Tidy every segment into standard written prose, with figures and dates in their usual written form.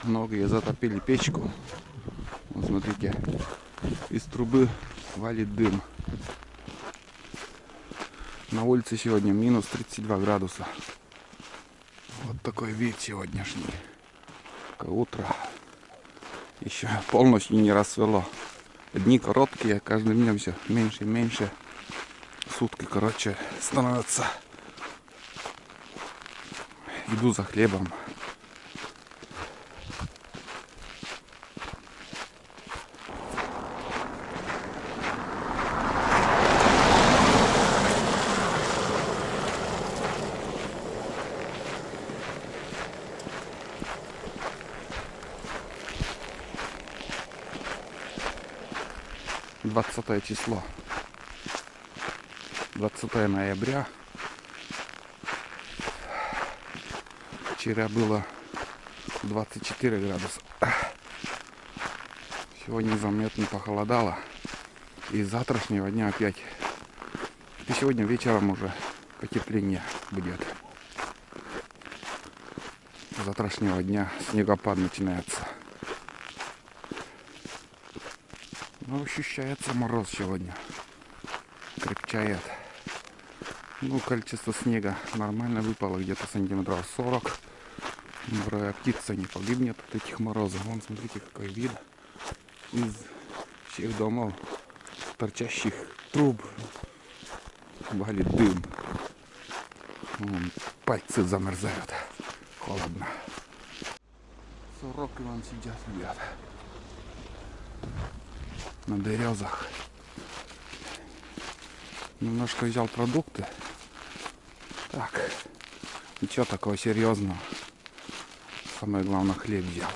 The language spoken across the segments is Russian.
Многие затопили печку. Вот смотрите, из трубы валит дым. На улице сегодня минус 32 градуса. Вот такой вид сегодняшний. Такое утро. Еще полностью не рассвело. Дни короткие, каждым днем все меньше и меньше. Сутки короче становятся. Иду за хлебом. Двадцатое число. 20 ноября. Вчера было 24 градуса. Сегодня заметно похолодало. И с завтрашнего дня опять. И сегодня вечером уже потепление будет. С завтрашнего дня снегопад начинается. Но ощущается мороз сегодня. Крепчает. Ну, количество снега нормально выпало, где-то сантиметров 40. Вторая птица не погибнет от этих морозов. Вон, смотрите, какой вид из всех домов, торчащих труб, валит дым. Вон, пальцы замерзают. Холодно. Сороки вон сидят, ребята. На березах. Немножко взял продукты. Так, ничего такого серьезного. Самое главное, хлеб взял.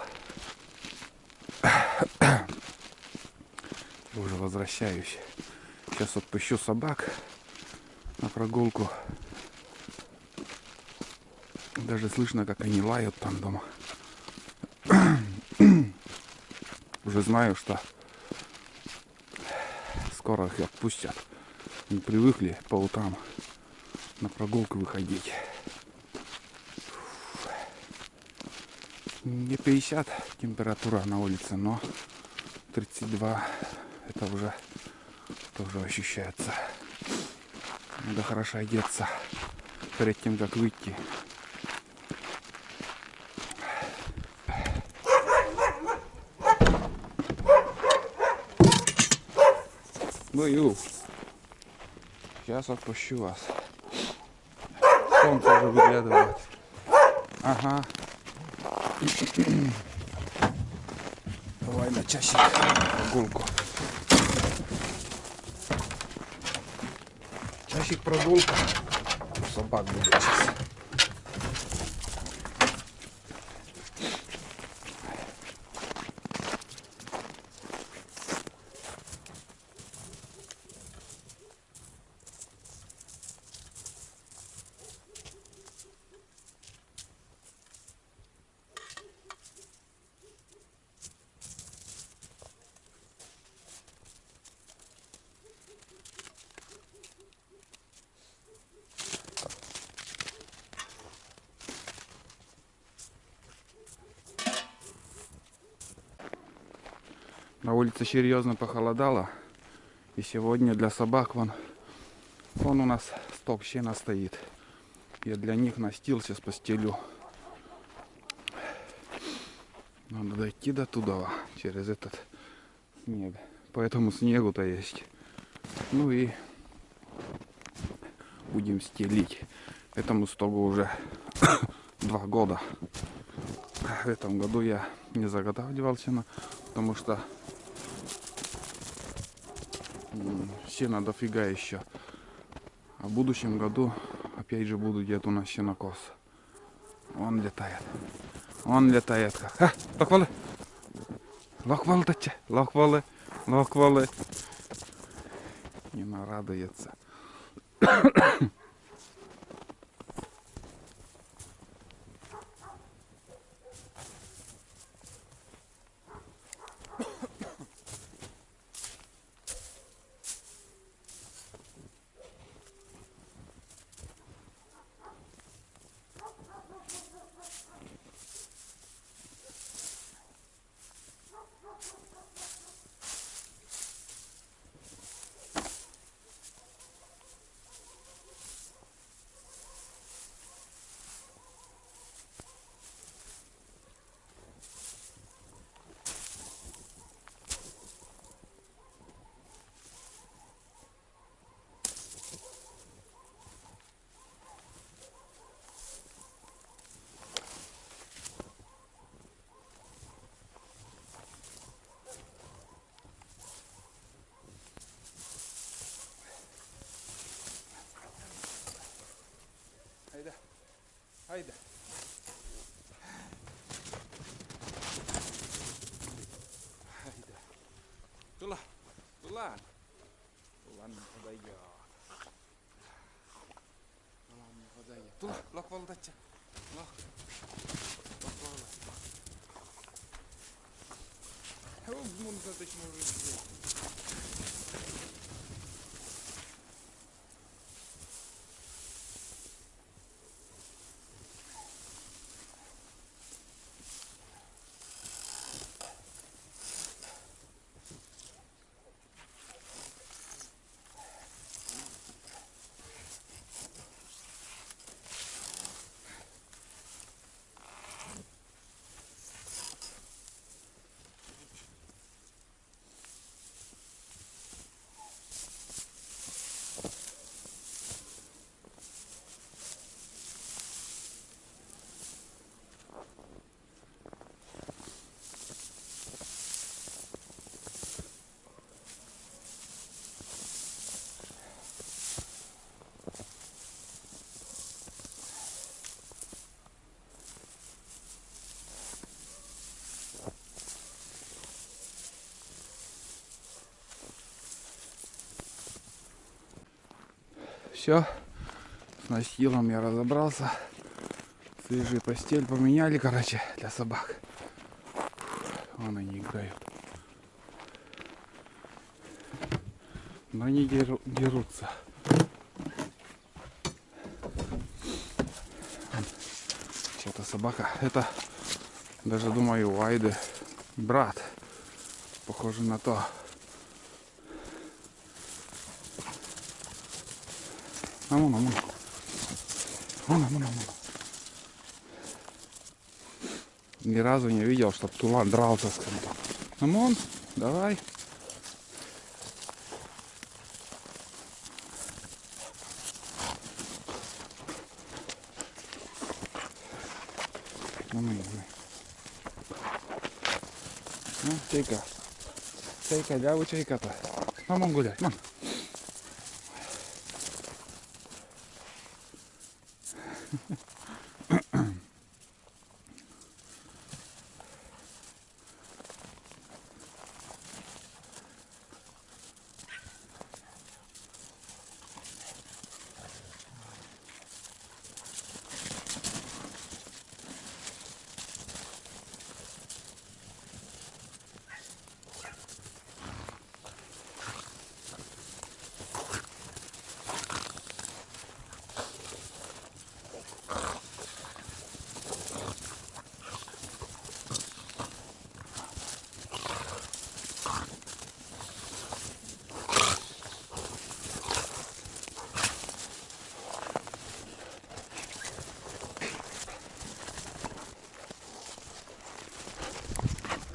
Уже возвращаюсь. Сейчас отпущу собак на прогулку. Даже слышно, как они лают там дома. Уже знаю, что скоро их отпустят. Не привыкли по утрам на прогулку выходить. Не 50 температура на улице, но 32 это уже тоже ощущается. Надо хорошо одеться перед тем, как выйти. Ну, сейчас отпущу вас. Солнце уже выглядывает. Ага. Давай на часик прогулку. Часик прогулка. Собак будет сейчас. На улице серьезно похолодало. И сегодня для собак вон у нас сток сена стоит. Я для них настил, сейчас постелю. Надо дойти до туда, через этот снег. Поэтому снегу-то есть. Ну и будем стелить. Этому стогу уже 2 года. В этом году я не заготавливал сено, потому что сена дофига еще. А в будущем году опять же буду где-то у нас сенокос. Он летает. Он летает как. А, лохвалы. Лохвалы, тача. Лохвалы. Лохвалы. Не нарадуется. Айда. Айда. Тула. Тулан. Тулан не подойдет. Тулан не подойдет. Тула. Лох волдача. Лох. Лох волдача. Мун затыч может быть. Все, с настилом я разобрался. Свежую постель поменяли, короче, для собак. Вон они играют. Но они дерутся. Что-то собака. Это даже, думаю, у Айды брат. Похоже на то. Вон. Ни разу не видел, чтоб Тулан дрался с кем-то. Вон, давай. Ну, чайка. Чайка, да, вы чайка-то. Вон гулять, вон.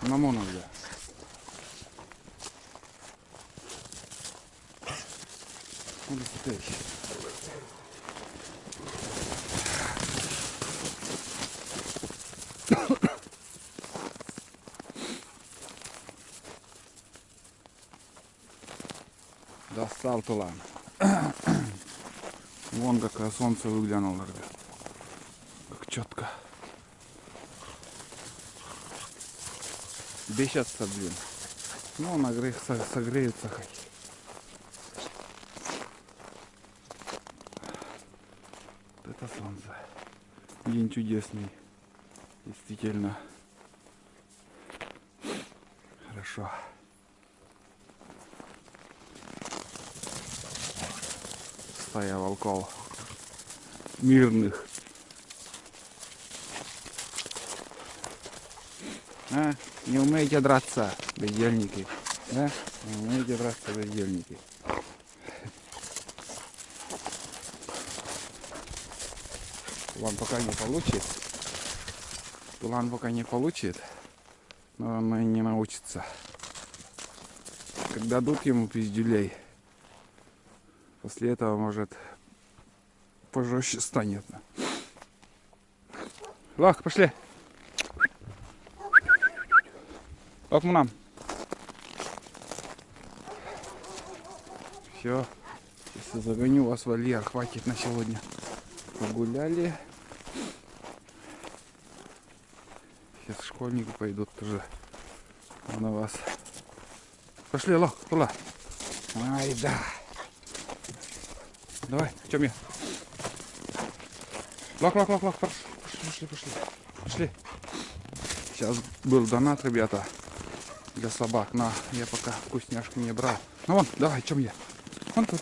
Мамона, бля. Куда ты? Достал Тулан. Вон какое солнце выглянуло, ребят. Как четко. Бесятся, блин. Ну, согреется хоть. Вот это солнце. День чудесный. Действительно. Хорошо. Стая волков. Мирных. А? Не умеете драться, бездельники. Да? Не умеете драться, бездельники. Тулан пока не получит. Тулан пока не получит. Но он и не научится. Когда дадут ему пиздюлей, после этого, может, пожестче станет. Лах, пошли. Как нам? Все. Если загоню вас в вольер, хватит на сегодня. Погуляли. Сейчас школьники пойдут тоже на вас. Пошли, Лох, туда. Ай, да. Давай, в чем я? Лох, пошли. Сейчас был донат, ребята, для собак. На, я пока вкусняшки не брал. Ну вон, давай, в чем я? Вон тут.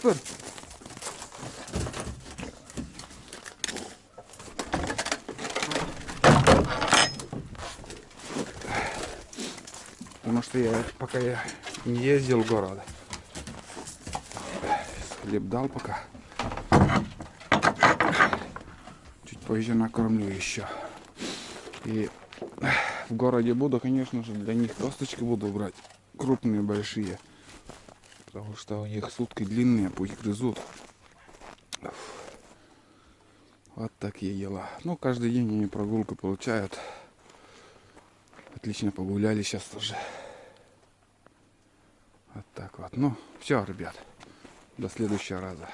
Потому что пока я не ездил в город, хлеб дал пока. Чуть позже накормлю еще. И в городе буду, конечно же, для них косточки буду брать. Крупные, большие. Потому что у них сутки длинные, пусть грызут. Вот такие дела. Ну, каждый день они прогулку получают. Отлично погуляли сейчас тоже. Вот так вот. Ну, все, ребят. До следующего раза.